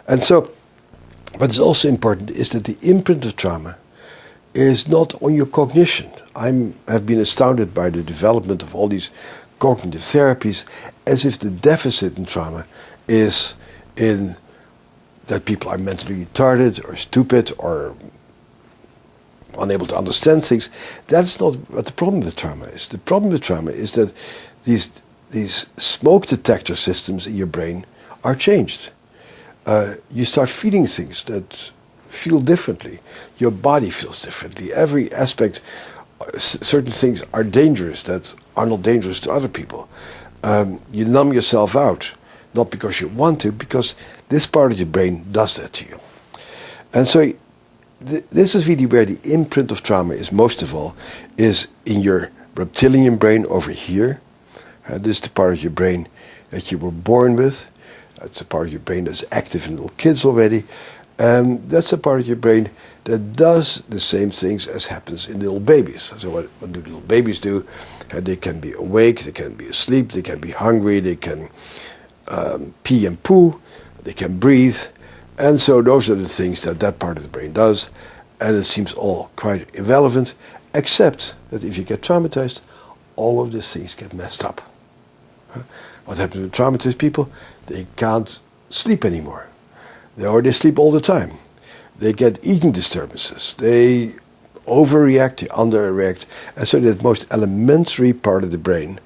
And so, what is also important is that the imprint of trauma is not on your cognition. Have been astounded by the development of all these cognitive therapies, as if the deficit in trauma is in that people are mentally retarded or stupid or unable to understand things. That's not what the problem with trauma is. The problem with trauma is that these smoke detector systems in your brain are changed. You start feeling things that feel differently. Your body feels differently. Every aspect, certain things are dangerous that are not dangerous to other people. You numb yourself out, not because you want to, because this part of your brain does that to you. And so this is really where the imprint of trauma is most of all, is in your reptilian brain over here. This is the part of your brain that you were born with. That's the part of your brain that's active in little kids already. That's the part of your brain that does the same things as happens in little babies. So what do little babies do? They can be awake, they can be asleep, they can be hungry, they can pee and poo, they can breathe. And so those are the things that part of the brain does. And it seems all quite irrelevant, except that if you get traumatized, all of these things get messed up. What happens with traumatized people? They can't sleep anymore. They sleep all the time. They get eating disturbances. They overreact, they underreact. And so that most elementary part of the brain,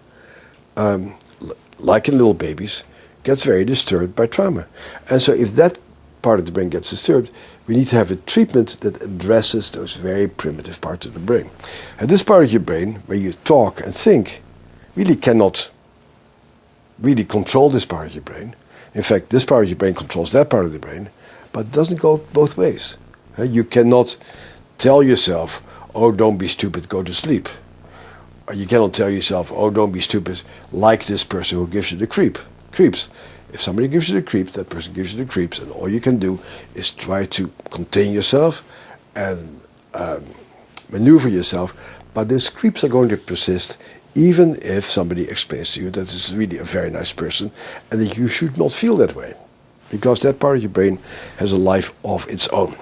like in little babies, gets very disturbed by trauma. And so if that part of the brain gets disturbed, we need to have a treatment that addresses those very primitive parts of the brain. And this part of your brain, where you talk and think, really cannot really control this part of your brain. In fact, this part of your brain controls that part of the brain, but it doesn't go both ways. You cannot tell yourself, oh, don't be stupid, go to sleep. Or you cannot tell yourself, oh, don't be stupid, like this person who gives you the creeps. If somebody gives you the creeps, that person gives you the creeps, and all you can do is try to contain yourself and maneuver yourself, but these creeps are going to persist even if somebody explains to you that this is really a very nice person and that you should not feel that way, because that part of your brain has a life of its own.